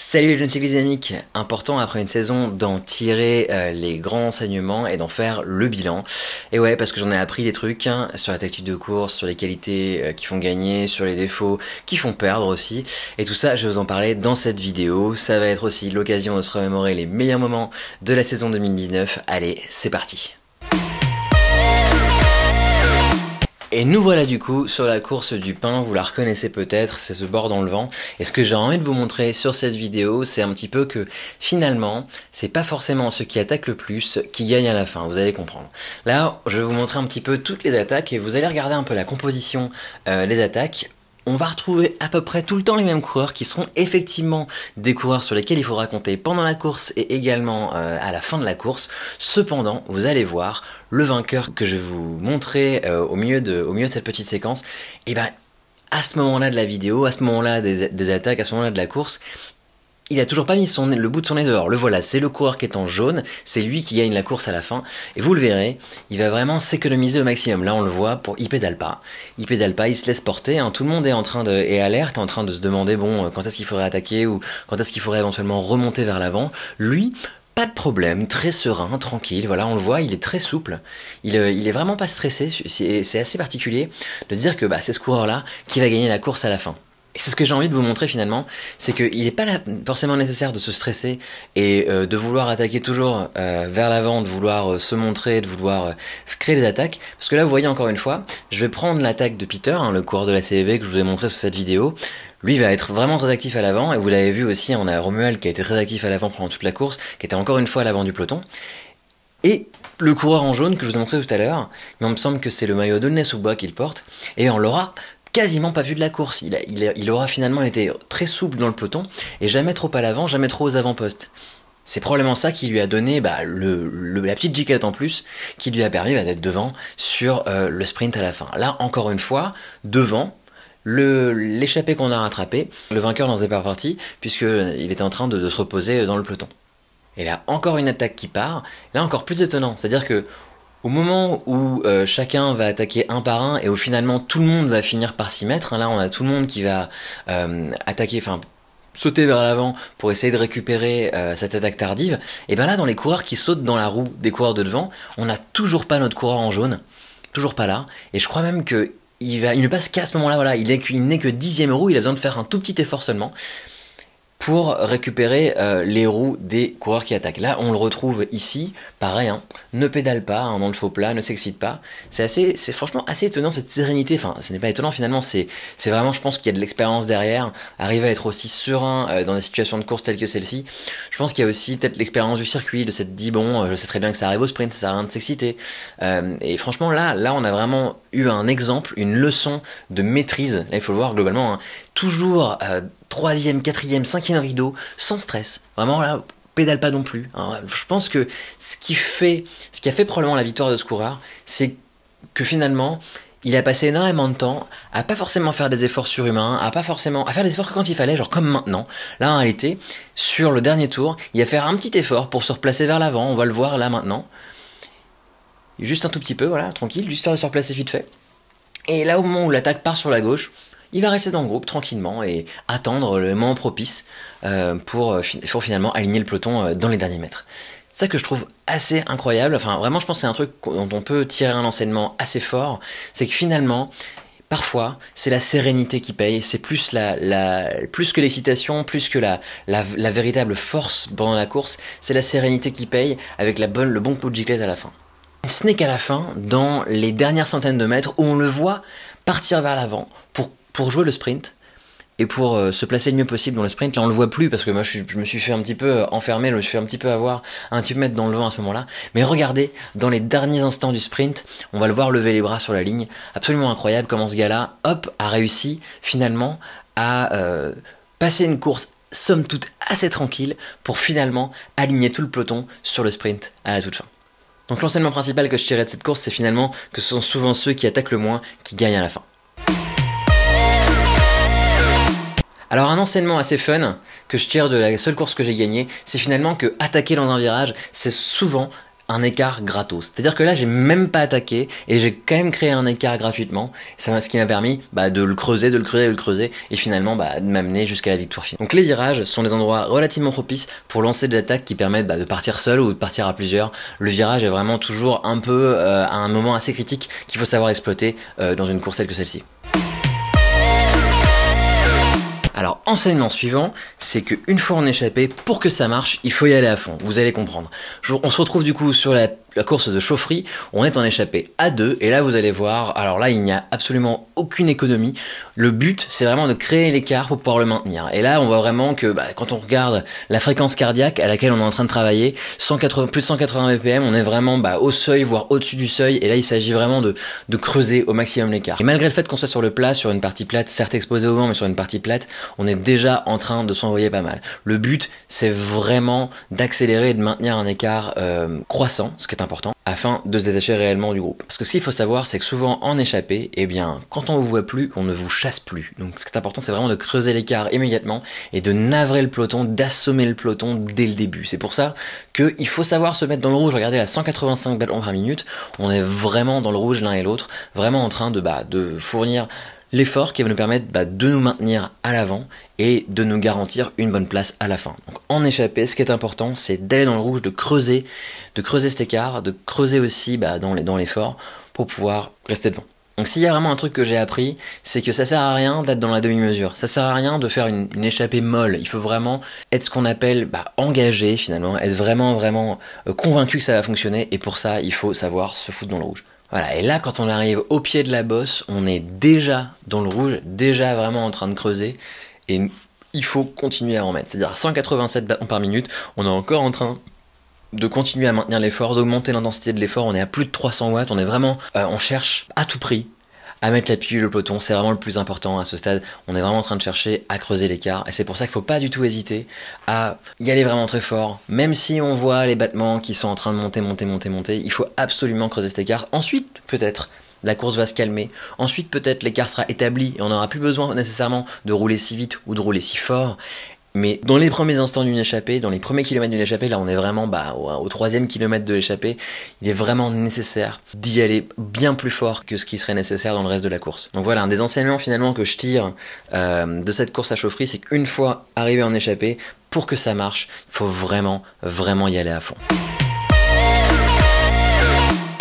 Salut les jeunes cyclistes dynamiques, important après une saison d'en tirer les grands enseignements et d'en faire le bilan. Et ouais, parce que j'en ai appris des trucs sur la tactique de course, sur les qualités qui font gagner, sur les défauts qui font perdre aussi. Et tout ça, je vais vous en parler dans cette vidéo. Ça va être aussi l'occasion de se remémorer les meilleurs moments de la saison 2019. Allez, c'est parti. Et nous voilà du coup sur la course du pain, vous la reconnaissez peut-être, c'est ce bord dans le vent. Et ce que j'ai envie de vous montrer sur cette vidéo, c'est un petit peu que finalement, c'est pas forcément ceux qui attaquent le plus qui gagnent à la fin, vous allez comprendre. Là, je vais vous montrer un petit peu toutes les attaques et vous allez regarder un peu la composition des attaques. On va retrouver à peu près tout le temps les mêmes coureurs qui seront effectivement des coureurs sur lesquels il faudra compter pendant la course et également à la fin de la course. Cependant, vous allez voir, le vainqueur que je vais vous montrer au milieu de cette petite séquence, et ben à ce moment-là de la vidéo, à ce moment-là des attaques, à ce moment-là de la course, il a toujours pas mis le bout de son nez dehors. Le voilà, c'est le coureur qui est en jaune, c'est lui qui gagne la course à la fin. Et vous le verrez, il va vraiment s'économiser au maximum. Là, on le voit, il pédale pas. Il pédale pas, il se laisse porter. Hein. Tout le monde est alerte, en train de se demander, bon, quand est-ce qu'il faudrait attaquer ou quand est-ce qu'il faudrait éventuellement remonter vers l'avant. Lui, pas de problème, très serein, tranquille. Voilà, on le voit, il est très souple. Il est vraiment pas stressé. C'est assez particulier de dire que c'est ce coureur-là qui va gagner la course à la fin. Et c'est ce que j'ai envie de vous montrer finalement, c'est qu'il n'est pas forcément nécessaire de se stresser et de vouloir attaquer toujours vers l'avant, de vouloir se montrer, de vouloir créer des attaques. Parce que là, vous voyez encore une fois, je vais prendre l'attaque de Peter, le coureur de la CVB que je vous ai montré sur cette vidéo. Lui va être vraiment très actif à l'avant, et vous l'avez vu aussi, on a Romuald qui a été très actif à l'avant pendant toute la course, qui était encore une fois à l'avant du peloton. Et le coureur en jaune que je vous ai montré tout à l'heure, il me semble que c'est le maillot d'Aulnay-sous-Bois qu'il porte, et on l'aura quasiment pas vu de la course. Il aura finalement été très souple dans le peloton et jamais trop à l'avant, jamais trop aux avant-postes. C'est probablement ça qui lui a donné la petite giquette en plus qui lui a permis d'être devant sur le sprint à la fin. Là, encore une fois, devant, l'échappée qu'on a rattrapé, le vainqueur n'en faisait pas partie puisqu'il était en train de se reposer dans le peloton. Et là, encore une attaque qui part, là encore plus étonnant, c'est-à-dire que au moment où chacun va attaquer un par un et où finalement tout le monde va finir par s'y mettre, là on a tout le monde qui va sauter vers l'avant pour essayer de récupérer cette attaque tardive, et bien là dans les coureurs qui sautent dans la roue des coureurs de devant, on n'a toujours pas notre coureur en jaune, toujours pas là, et je crois même que il ne passe qu'à ce moment-là, voilà, il n'est que 10e roue, il a besoin de faire un tout petit effort seulement pour récupérer les roues des coureurs qui attaquent. Là, on le retrouve ici, pareil, ne pédale pas, dans le faux plat, ne s'excite pas. C'est franchement assez étonnant cette sérénité. Enfin, ce n'est pas étonnant finalement, c'est vraiment, je pense qu'il y a de l'expérience derrière. Arriver à être aussi serein dans des situations de course telles que celle-ci. Je pense qu'il y a aussi peut-être l'expérience du circuit, de s'être dit bon, je sais très bien que ça arrive au sprint, ça sert à rien de s'exciter. Et franchement, là, on a vraiment eu un exemple, une leçon de maîtrise. Là, il faut le voir globalement, toujours 3e, 4e, 5e rideau, sans stress. Vraiment là, pédale pas non plus. Je pense que ce qui a fait probablement la victoire de ce coureur, c'est que finalement, il a passé énormément de temps à pas forcément faire des efforts surhumains, à faire des efforts quand il fallait, genre comme maintenant. Là, en réalité, sur le dernier tour, il va faire un petit effort pour se replacer vers l'avant. On va le voir là maintenant. Juste un tout petit peu, voilà, tranquille, juste faire se replacer vite fait. Et là, au moment où l'attaque part sur la gauche, il va rester dans le groupe tranquillement et attendre le moment propice pour finalement aligner le peloton dans les derniers mètres. C'est ça que je trouve assez incroyable. Enfin, vraiment, je pense que c'est un truc dont on peut tirer un enseignement assez fort. C'est que finalement, parfois, c'est la sérénité qui paye. C'est plus plus que l'excitation, plus que la véritable force pendant la course. C'est la sérénité qui paye avec le bon coup de giclette à la fin. Ce n'est qu'à la fin, dans les dernières centaines de mètres, où on le voit partir vers l'avant pour jouer le sprint et pour se placer le mieux possible dans le sprint. Là on le voit plus parce que moi je me suis fait un petit peu enfermer, je me suis fait un petit peu avoir, un petit peu mettre dans le vent à ce moment-là. Mais regardez, dans les derniers instants du sprint, on va le voir lever les bras sur la ligne. Absolument incroyable comment ce gars-là, a réussi finalement à passer une course somme toute assez tranquille pour finalement aligner tout le peloton sur le sprint à la toute fin. Donc l'enseignement principal que je tirais de cette course, c'est finalement que ce sont souvent ceux qui attaquent le moins qui gagnent à la fin. Alors un enseignement assez fun que je tire de la seule course que j'ai gagnée, c'est finalement que attaquer dans un virage, c'est souvent un écart gratos. C'est-à-dire que là, j'ai même pas attaqué et j'ai quand même créé un écart gratuitement. Ce qui m'a permis de le creuser, de le creuser, de le creuser et finalement de m'amener jusqu'à la victoire finale. Donc les virages sont des endroits relativement propices pour lancer des attaques qui permettent de partir seul ou de partir à plusieurs. Le virage est vraiment toujours un peu à un moment assez critique qu'il faut savoir exploiter dans une course telle que celle-ci. Alors, enseignement suivant, c'est qu'une fois en échappé, pour que ça marche, il faut y aller à fond, vous allez comprendre. On se retrouve du coup sur la course de chaufferie, on est en échappé à 2, et là vous allez voir, alors là il n'y a absolument aucune économie. Le but, c'est vraiment de créer l'écart pour pouvoir le maintenir. Et là, on voit vraiment que quand on regarde la fréquence cardiaque à laquelle on est en train de travailler, plus de 180 BPM, on est vraiment au seuil, voire au-dessus du seuil, et là il s'agit vraiment de creuser au maximum l'écart. Et malgré le fait qu'on soit sur le plat, sur une partie plate, certes exposée au vent, mais sur une partie plate, on est déjà en train de s'envoyer pas mal. Le but, c'est vraiment d'accélérer et de maintenir un écart croissant, ce qui est important, afin de se détacher réellement du groupe. Parce que ce qu'il faut savoir, c'est que souvent en échappée, quand on vous voit plus, on ne vous chasse plus. Donc ce qui est important, c'est vraiment de creuser l'écart immédiatement et de navrer le peloton, d'assommer le peloton dès le début. C'est pour ça qu'il faut savoir se mettre dans le rouge. Regardez à 185 ballons par minute, on est vraiment dans le rouge l'un et l'autre, vraiment en train de fournir l'effort qui va nous permettre de nous maintenir à l'avant et de nous garantir une bonne place à la fin. Donc en échappée, ce qui est important, c'est d'aller dans le rouge, de creuser cet écart, de creuser aussi dans l'effort pour pouvoir rester devant. Donc s'il y a vraiment un truc que j'ai appris, c'est que ça sert à rien d'être dans la demi-mesure. Ça sert à rien de faire une échappée molle. Il faut vraiment être ce qu'on appelle engagé finalement, être vraiment convaincu que ça va fonctionner, et pour ça, il faut savoir se foutre dans le rouge. Voilà, et là quand on arrive au pied de la bosse, on est déjà dans le rouge, déjà vraiment en train de creuser, et il faut continuer à en mettre. C'est-à-dire 187 ballons par minute, on est encore en train de continuer à maintenir l'effort, d'augmenter l'intensité de l'effort, on est à plus de 300 watts, on est vraiment, on cherche à tout prix à mettre la pilule au peloton, c'est vraiment le plus important à ce stade, on est vraiment en train de chercher à creuser l'écart, et c'est pour ça qu'il faut pas du tout hésiter à y aller vraiment très fort, même si on voit les battements qui sont en train de monter, il faut absolument creuser cet écart. Ensuite, peut-être, la course va se calmer, ensuite peut-être l'écart sera établi, et on n'aura plus besoin nécessairement de rouler si vite ou de rouler si fort. Mais dans les premiers instants d'une échappée, dans les premiers kilomètres d'une échappée, là on est vraiment au 3e kilomètre de l'échappée, il est vraiment nécessaire d'y aller bien plus fort que ce qui serait nécessaire dans le reste de la course. Donc voilà, un des enseignements finalement que je tire de cette course à chaufferie, c'est qu'une fois arrivé en échappée, pour que ça marche, il faut vraiment y aller à fond.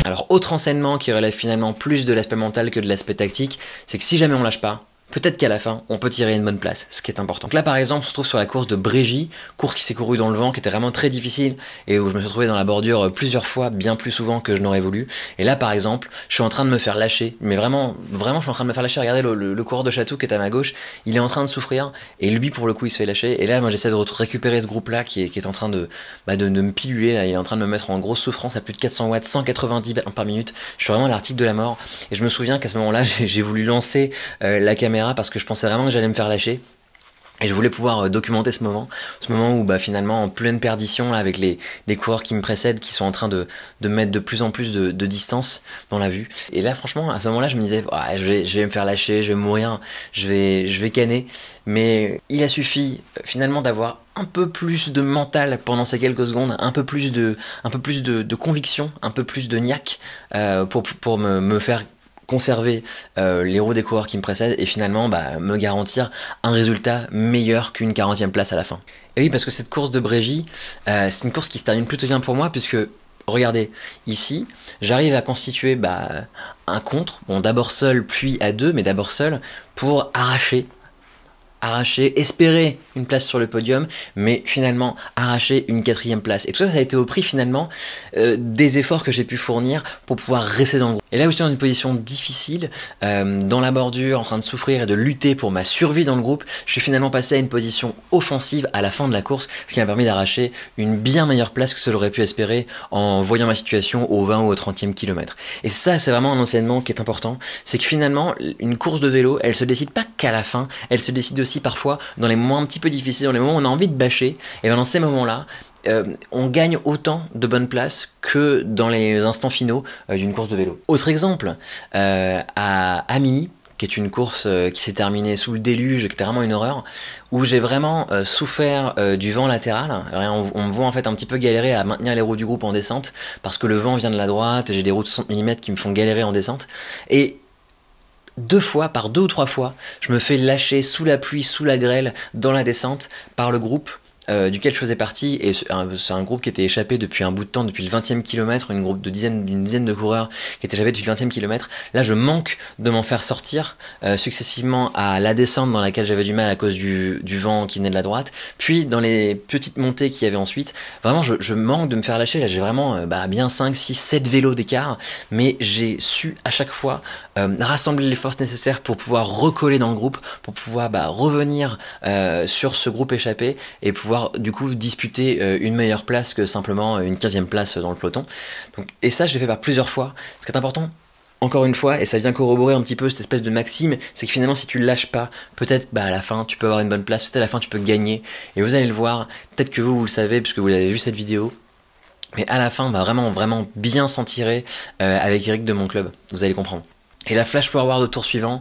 Alors autre enseignement qui relève finalement plus de l'aspect mental que de l'aspect tactique, c'est que si jamais on lâche pas, peut-être qu'à la fin, on peut tirer une bonne place, ce qui est important. Donc là, par exemple, on se trouve sur la course de Brégy, course qui s'est courue dans le vent, qui était vraiment très difficile, et où je me suis retrouvé dans la bordure plusieurs fois, bien plus souvent que je n'aurais voulu. Et là, par exemple, je suis en train de me faire lâcher, mais vraiment, je suis en train de me faire lâcher. Regardez le coureur de Chatou qui est à ma gauche, il est en train de souffrir, et lui, pour le coup, il se fait lâcher. Et là, moi, j'essaie de récupérer ce groupe-là qui est en train de me piluler, là. Il est en train de me mettre en grosse souffrance à plus de 400 watts, 190 ballons par minute. Je suis vraiment à l'article de la mort. Et je me souviens qu'à ce moment-là, j'ai voulu lancer la caméra parce que je pensais vraiment que j'allais me faire lâcher. Et je voulais pouvoir documenter ce moment où finalement en pleine perdition là, avec les coureurs qui me précèdent, qui sont en train de mettre de plus en plus de distance dans la vue. Et là franchement à ce moment-là je me disais je vais me faire lâcher, je vais mourir, je vais canner. Mais il a suffi finalement d'avoir un peu plus de mental pendant ces quelques secondes, un peu plus de conviction, un peu plus de niaque pour me faire conserver les roues des coureurs qui me précèdent et finalement me garantir un résultat meilleur qu'une 40e place à la fin. Et oui, parce que cette course de Brégy, c'est une course qui se termine plutôt bien pour moi, puisque regardez, ici, j'arrive à constituer un contre, bon d'abord seul puis à deux, mais d'abord seul, pour arracher, espérer une place sur le podium, mais finalement arracher une 4e place. Et tout ça, ça a été au prix finalement des efforts que j'ai pu fournir pour pouvoir rester dans le groupe. Et là aussi dans une position difficile, dans la bordure, en train de souffrir et de lutter pour ma survie dans le groupe, je suis finalement passé à une position offensive à la fin de la course, ce qui m'a permis d'arracher une bien meilleure place que ce que j'aurais pu espérer en voyant ma situation au 20 ou au 30e kilomètre. Et ça, c'est vraiment un enseignement qui est important, c'est que finalement, une course de vélo, elle se décide pas qu'à la fin, elle se décide aussi parfois dans les moments un petit peu difficiles, dans les moments où on a envie de bâcher, et bien dans ces moments-là, on gagne autant de bonnes places que dans les instants finaux d'une course de vélo. Autre exemple, à Amilly, qui est une course qui s'est terminée sous le déluge, qui était vraiment une horreur, où j'ai vraiment souffert du vent latéral. Alors, on me voit en fait un petit peu galérer à maintenir les roues du groupe en descente, parce que le vent vient de la droite, et j'ai des roues de 60 mm qui me font galérer en descente. Et par deux ou trois fois, je me fais lâcher sous la pluie, sous la grêle, dans la descente, par le groupe duquel je faisais partie, et c'est un groupe qui était échappé depuis un bout de temps, depuis le 20e kilomètre, une groupe d'une dizaine de coureurs qui étaient échappés depuis le 20e kilomètre. Là, je manque de m'en faire sortir successivement à la descente dans laquelle j'avais du mal à cause du vent qui venait de la droite, puis dans les petites montées qu'il y avait ensuite. Vraiment, je manque de me faire lâcher. Là, j'ai vraiment bien 5, 6, 7 vélos d'écart, mais j'ai su à chaque fois rassembler les forces nécessaires pour pouvoir recoller dans le groupe, pour pouvoir revenir sur ce groupe échappé et pouvoir du coup disputer une meilleure place que simplement une 15e place dans le peloton. Donc, et ça, je l'ai fait par plusieurs fois. Ce qui est important, encore une fois, et ça vient corroborer un petit peu cette espèce de maxime, c'est que finalement, si tu le lâches pas, peut-être à la fin, tu peux avoir une bonne place, peut-être à la fin, tu peux gagner. Et vous allez le voir, peut-être que vous le savez, puisque vous avez vu cette vidéo. Mais à la fin, on va vraiment bien s'en tirer avec Eric de mon club. Vous allez comprendre. Et la flash forward au tour suivant,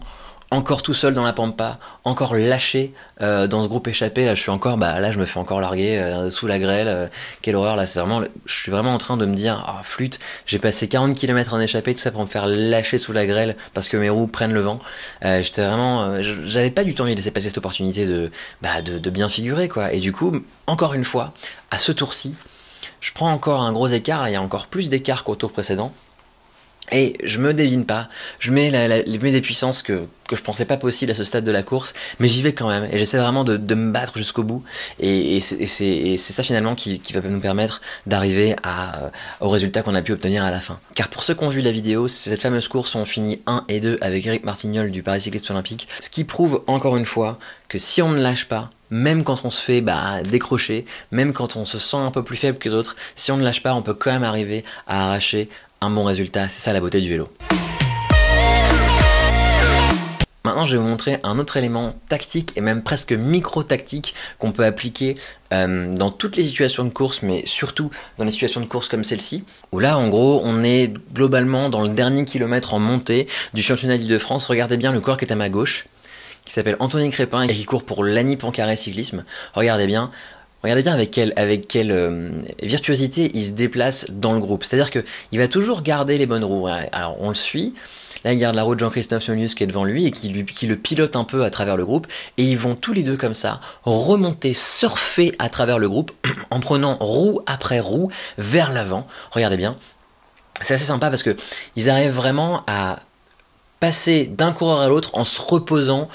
encore tout seul dans la pampa, encore lâché dans ce groupe échappé. Là, je suis encore, là, je me fais encore larguer sous la grêle. Quelle horreur, là, c'est vraiment, je suis vraiment en train de me dire, ah, flûte, j'ai passé 40 km en échappé, tout ça pour me faire lâcher sous la grêle parce que mes roues prennent le vent. J'étais vraiment, j'avais pas du tout envie de laisser passer cette opportunité de bien figurer, quoi. Et du coup, encore une fois, à ce tour-ci, je prends encore un gros écart. Là, il y a encore plus d'écart qu'au tour précédent. Et je me devine pas, je mets des puissances que je pensais pas possible à ce stade de la course, mais j'y vais quand même, et j'essaie vraiment de me battre jusqu'au bout, et c'est ça finalement qui va nous permettre d'arriver au résultat qu'on a pu obtenir à la fin. Car pour ceux qui ont vu la vidéo, c'est cette fameuse course où on finit 1 et 2 avec Eric Martignol du Paris Cycliste Olympique, ce qui prouve encore une fois que si on ne lâche pas, même quand on se fait décrocher, même quand on se sent un peu plus faible que les autres, si on ne lâche pas, on peut quand même arriver à arracher un bon résultat. C'est ça la beauté du vélo. Maintenant, je vais vous montrer un autre élément tactique et même presque micro-tactique qu'on peut appliquer dans toutes les situations de course, mais surtout dans les situations de course comme celle-ci, où là, en gros, on est globalement dans le dernier kilomètre en montée du championnat d'Île-de-France. Regardez bien le coureur qui est à ma gauche, qui s'appelle Anthony Crépin et qui court pour l'Annie Poincaré Cyclisme. Regardez bien avec quelle virtuosité il se déplace dans le groupe. C'est-à-dire que il va toujours garder les bonnes roues. Alors on le suit. Là, il garde la roue de Jean-Christophe Saunius qui est devant lui et qui le pilote un peu à travers le groupe. Et ils vont tous les deux comme ça remonter, surfer à travers le groupe en prenant roue après roue vers l'avant. Regardez bien. C'est assez sympa parce que ils arrivent vraiment à passer d'un coureur à l'autre en se reposant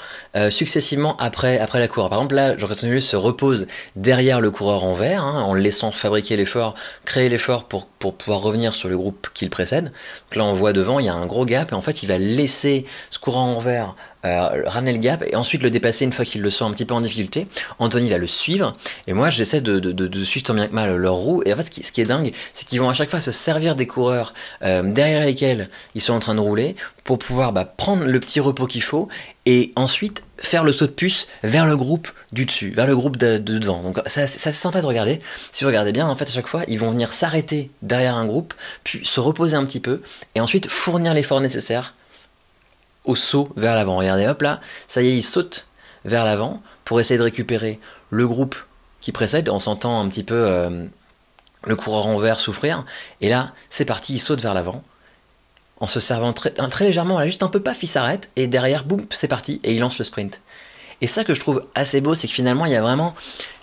successivement après la course. Par exemple, là, Jean-Christophe Saunius se repose derrière le coureur en vert, en le laissant fabriquer l'effort, créer l'effort pour pouvoir revenir sur le groupe qui le précède. Donc là, on voit devant, il y a un gros gap, et en fait, il va laisser ce coureur en vert ramener le gap et ensuite le dépasser une fois qu'il le sent un petit peu en difficulté. Anthony va le suivre et moi j'essaie de suivre tant bien que mal leur roue. Et en fait ce qui est dingue, c'est qu'ils vont à chaque fois se servir des coureurs derrière lesquels ils sont en train de rouler pour pouvoir prendre le petit repos qu'il faut et ensuite faire le saut de puce vers le groupe du dessus, vers le groupe de devant. Donc c'est sympa de regarder. Si vous regardez bien, en fait à chaque fois ils vont venir s'arrêter derrière un groupe, puis se reposer un petit peu et ensuite fournir l'effort nécessaire au saut vers l'avant. Regardez, hop là, ça y est, il saute vers l'avant pour essayer de récupérer le groupe qui précède. On s'entend un petit peu le coureur en vert souffrir. Et là, c'est parti, il saute vers l'avant en se servant très légèrement, là, juste un peu paf, il s'arrête et derrière, boum, c'est parti et il lance le sprint. Et ça que je trouve assez beau, c'est que finalement, il y a vraiment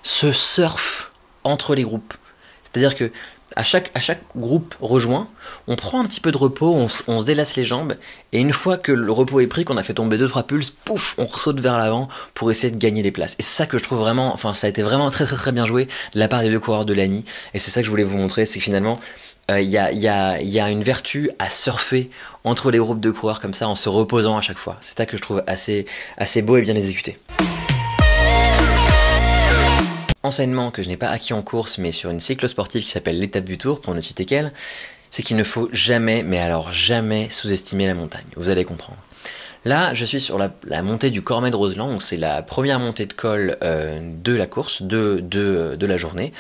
ce surf entre les groupes. C'est-à-dire que à chaque groupe rejoint, on prend un petit peu de repos, on se délace les jambes, et une fois que le repos est pris, qu'on a fait tomber 2-3 pulses, pouf, on saute vers l'avant pour essayer de gagner des places. Et c'est ça que je trouve vraiment, ça a été vraiment très bien joué de la part des deux coureurs de l'ANI, et c'est ça que je voulais vous montrer, c'est que finalement, il y a une vertu à surfer entre les groupes de coureurs comme ça, en se reposant à chaque fois. C'est ça que je trouve assez beau et bien exécuté. Enseignement que je n'ai pas acquis en course, mais sur une cyclosportive qui s'appelle l'étape du Tour, pour ne citer qu'elle, c'est qu'il ne faut jamais, mais alors jamais, sous-estimer la montagne. Vous allez comprendre. Là, je suis sur la montée du Cormet de Roseland, donc c'est la première montée de col de la course, de la journée.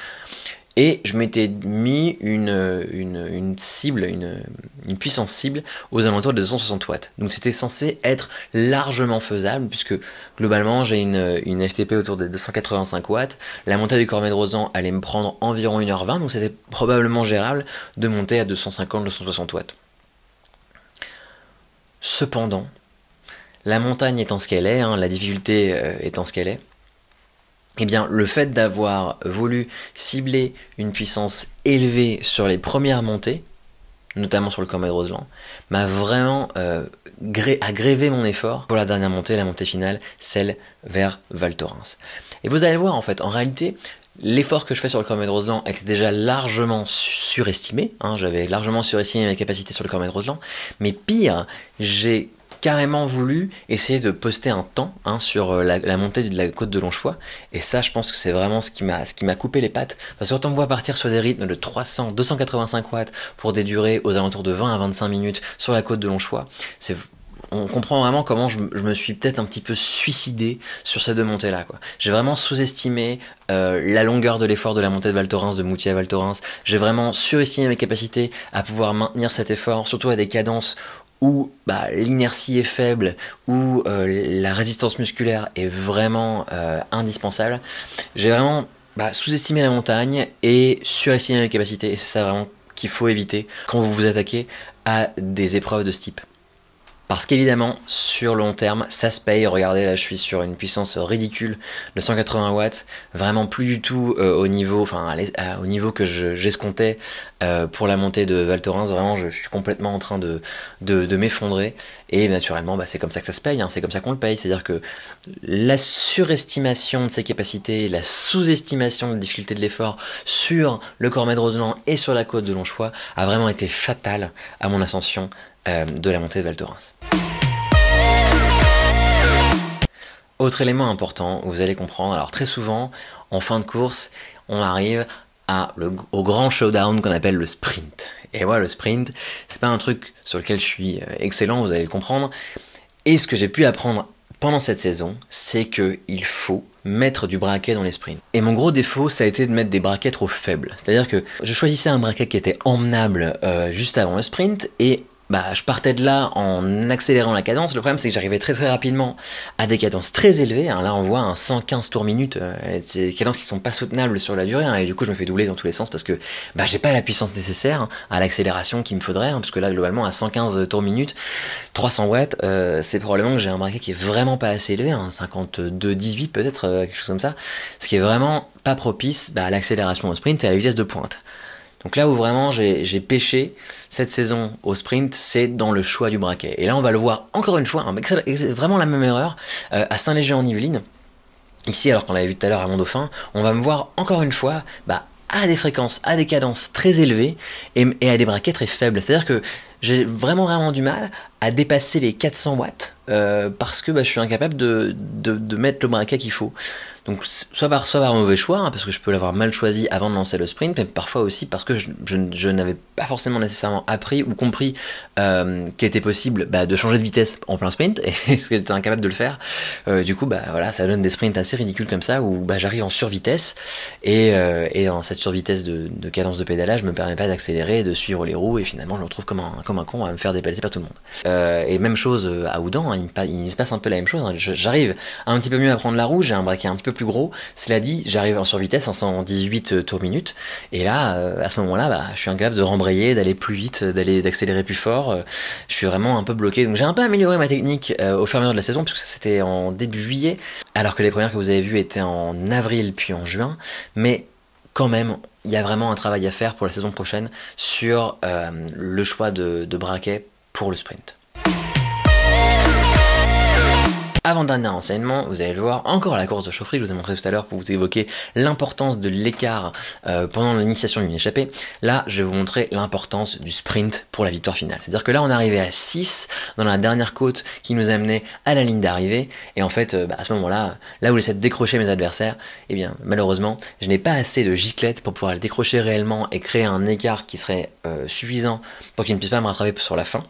Et je m'étais mis une cible, une puissance cible aux alentours de 260 watts. Donc c'était censé être largement faisable, puisque globalement j'ai une FTP autour des 285 watts. La montée du Cormet de Rozan allait me prendre environ 1h20, donc c'était probablement gérable de monter à 250-260 watts. Cependant, la montagne étant ce qu'elle est, hein, la difficulté étant ce qu'elle est, eh bien, le fait d'avoir voulu cibler une puissance élevée sur les premières montées, notamment sur le Cormet de Roseland, m'a vraiment agrévé mon effort pour la dernière montée, la montée finale, celle vers Val Thorens. Et vous allez voir, en fait, en réalité, l'effort que je fais sur le Cormet de Roseland était déjà largement surestimé, hein, j'avais largement surestimé mes capacités sur le Cormet de Roseland, mais pire, j'ai carrément voulu essayer de poster un temps sur la montée de la côte de Longchois, et ça je pense que c'est vraiment ce qui m'a coupé les pattes, parce que quand on me voit partir sur des rythmes de 285 watts pour des durées aux alentours de 20 à 25 minutes sur la côte de Longchois, on comprend vraiment comment je me suis peut-être un petit peu suicidé sur ces deux montées-là, quoi. J'ai vraiment sous-estimé la longueur de l'effort de la montée de Val Thorens, de Moutier à Val Thorens. J'ai vraiment surestimé mes capacités à pouvoir maintenir cet effort, surtout à des cadences où l'inertie est faible, où la résistance musculaire est vraiment indispensable. J'ai vraiment sous-estimé la montagne et surestimé mes capacités. Et c'est ça vraiment qu'il faut éviter quand vous vous attaquez à des épreuves de ce type. Parce qu'évidemment, sur le long terme, ça se paye. Regardez, là, je suis sur une puissance ridicule de 180 watts, vraiment plus du tout au niveau, au niveau que j'escomptais pour la montée de Val Thorens. Vraiment, je suis complètement en train de m'effondrer. Et naturellement, c'est comme ça que ça se paye, hein, c'est comme ça qu'on le paye. C'est-à-dire que la surestimation de ses capacités, la sous-estimation de la difficulté de l'effort sur le Cormet de Roseland et sur la côte de Longchois a vraiment été fatale à mon ascension de la montée de Val Thorens. Autre élément important, vous allez comprendre, alors très souvent, en fin de course, on arrive au grand showdown qu'on appelle le sprint. Et moi, le sprint, c'est pas un truc sur lequel je suis excellent, vous allez le comprendre. Et ce que j'ai pu apprendre pendant cette saison, c'est qu'il faut mettre du braquet dans les sprints. Et mon gros défaut, ça a été de mettre des braquets trop faibles. C'est-à-dire que je choisissais un braquet qui était emmenable juste avant le sprint, et je partais de là en accélérant la cadence. Le problème, c'est que j'arrivais très très rapidement à des cadences très élevées. Là, on voit un 115 tours minute. C'est des cadences qui sont pas soutenables sur la durée. Et du coup, je me fais doubler dans tous les sens parce que j'ai pas la puissance nécessaire à l'accélération qu'il me faudrait. Parce que là, globalement, à 115 tours minute, 300 watts, c'est probablement que j'ai un braquet qui est vraiment pas assez élevé. 52-18 peut-être, quelque chose comme ça. Ce qui est vraiment pas propice à l'accélération au sprint et à la vitesse de pointe. Donc là où vraiment j'ai pêché cette saison au sprint, c'est dans le choix du braquet. Et là on va le voir encore une fois, c'est vraiment la même erreur, à Saint-Léger-en-Yvelines. Ici, alors qu'on l'avait vu tout à l'heure à Mont-Dauphin, on va me voir encore une fois à des fréquences, à des cadences très élevées et à des braquets très faibles. C'est-à-dire que j'ai vraiment du mal à dépasser les 400 watts parce que je suis incapable de mettre le braquet qu'il faut. Donc soit par mauvais choix, parce que je peux l'avoir mal choisi avant de lancer le sprint, mais parfois aussi parce que je n'avais pas forcément nécessairement appris ou compris qu'il était possible de changer de vitesse en plein sprint, et ce que j'étais incapable de le faire. Du coup, voilà, ça donne des sprints assez ridicules comme ça, où j'arrive en survitesse, et dans cette survitesse de cadence de pédalage, me permet pas d'accélérer, de suivre les roues, et finalement je me retrouve comme un con à me faire dépasser par tout le monde. Et même chose à Oudan, il se passe un peu la même chose. J'arrive un petit peu mieux à prendre la roue, j'ai un braquet un petit peu plus gros, cela dit, j'arrive en survitesse, 118 tours minute, et là, à ce moment-là, je suis incapable de rembrayer, d'aller plus vite, d'accélérer plus fort, je suis vraiment un peu bloqué. Donc j'ai un peu amélioré ma technique au fur et à mesure de la saison, puisque c'était en début juillet, alors que les premières que vous avez vues étaient en avril puis en juin, mais quand même, il y a vraiment un travail à faire pour la saison prochaine sur le choix de braquet pour le sprint. Avant-dernier enseignement, vous allez le voir, encore la course de chaufferie, je vous ai montré tout à l'heure pour vous évoquer l'importance de l'écart pendant l'initiation d'une échappée. Là, je vais vous montrer l'importance du sprint pour la victoire finale. C'est-à-dire que là, on est arrivé à 6 dans la dernière côte qui nous amenait à la ligne d'arrivée. Et en fait, à ce moment-là, là où j'essaie de décrocher mes adversaires, eh bien, malheureusement, je n'ai pas assez de giclettes pour pouvoir le décrocher réellement et créer un écart qui serait suffisant pour qu'ils ne puissent pas me rattraper sur la fin.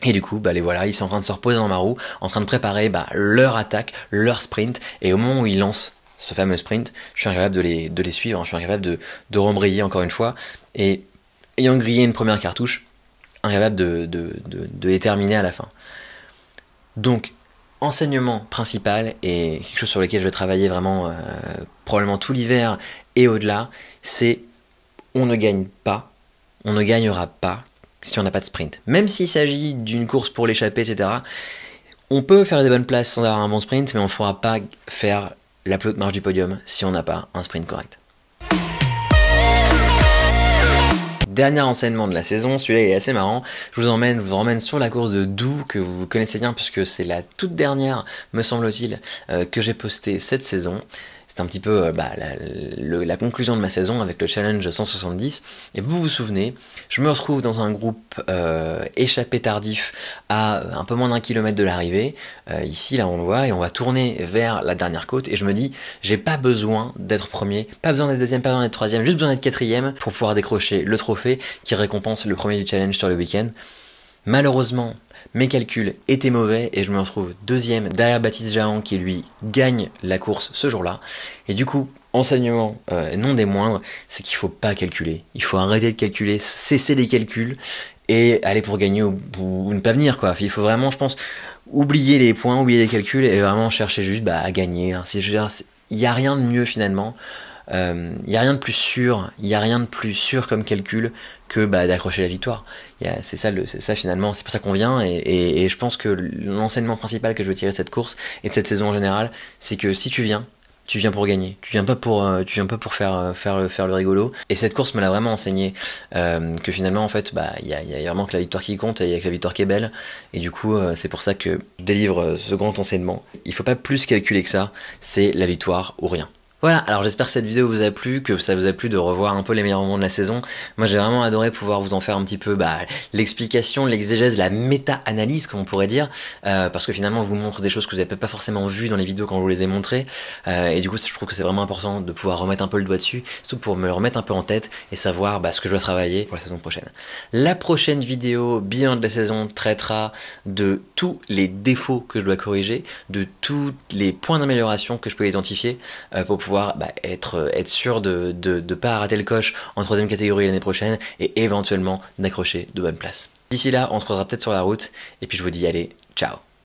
Et du coup, les voilà, ils sont en train de se reposer dans ma roue, en train de préparer leur attaque, leur sprint, et au moment où ils lancent ce fameux sprint, je suis incapable de les suivre, hein, je suis incapable de rembrayer encore une fois, et ayant grillé une première cartouche, incapable de les terminer à la fin. Donc, enseignement principal, et quelque chose sur lequel je vais travailler vraiment probablement tout l'hiver et au-delà, c'est on ne gagne pas, on ne gagnera pas si on n'a pas de sprint. Même s'il s'agit d'une course pour l'échapper, etc., on peut faire des bonnes places sans avoir un bon sprint, mais on ne pourra pas faire la plus haute marche du podium si on n'a pas un sprint correct. Dernier enseignement de la saison, celui-là il est assez marrant. Je vous emmène sur la course de Doubs que vous connaissez bien puisque c'est la toute dernière, me semble-t-il, que j'ai postée cette saison. C'est un petit peu la conclusion de ma saison avec le challenge 170. Et vous vous souvenez, je me retrouve dans un groupe échappé tardif à un peu moins d'1 kilomètre de l'arrivée. Ici, là, on le voit, et on va tourner vers la dernière côte. Et je me dis, j'ai pas besoin d'être premier, pas besoin d'être deuxième, pas besoin d'être troisième, juste besoin d'être quatrième pour pouvoir décrocher le trophée qui récompense le premier du challenge sur le week-end. Malheureusement, mes calculs étaient mauvais et je me retrouve deuxième derrière Baptiste Jahan qui lui gagne la course ce jour-là. Et du coup, enseignement non des moindres, c'est qu'il faut pas calculer. Il faut arrêter de calculer, cesser les calculs et aller pour gagner ou ne pas venir quoi. Il faut vraiment, je pense, oublier les points, oublier les calculs et vraiment chercher juste à gagner. Il n'y a rien de mieux finalement. Il n'y a rien de plus sûr, comme calcul que d'accrocher la victoire. C'est ça finalement, c'est pour ça qu'on vient et je pense que l'enseignement principal que je veux tirer de cette course et de cette saison en général, c'est que si tu viens pour gagner, tu viens pas pour faire le rigolo. Et cette course me l'a vraiment enseigné que finalement en fait il y a vraiment que la victoire qui compte et il y a que la victoire qui est belle. Et du coup c'est pour ça que je délivre ce grand enseignement. Il faut pas plus calculer que ça, c'est la victoire ou rien. Voilà, alors j'espère que cette vidéo vous a plu, que ça vous a plu de revoir un peu les meilleurs moments de la saison. Moi j'ai vraiment adoré pouvoir vous en faire un petit peu l'explication, l'exégèse, la méta-analyse comme on pourrait dire, parce que finalement on vous montre des choses que vous n'avez peut-être pas forcément vues dans les vidéos quand je vous les ai montrées, et du coup je trouve que c'est vraiment important de pouvoir remettre un peu le doigt dessus, surtout pour me le remettre un peu en tête et savoir ce que je dois travailler pour la saison prochaine. La prochaine vidéo, bilan de la saison, traitera de tous les défauts que je dois corriger, de tous les points d'amélioration que je peux identifier pour pouvoir être sûr de ne pas rater le coche en 3ème catégorie l'année prochaine et éventuellement d'accrocher de bonnes places. D'ici là, on se croisera peut-être sur la route et puis je vous dis allez, ciao.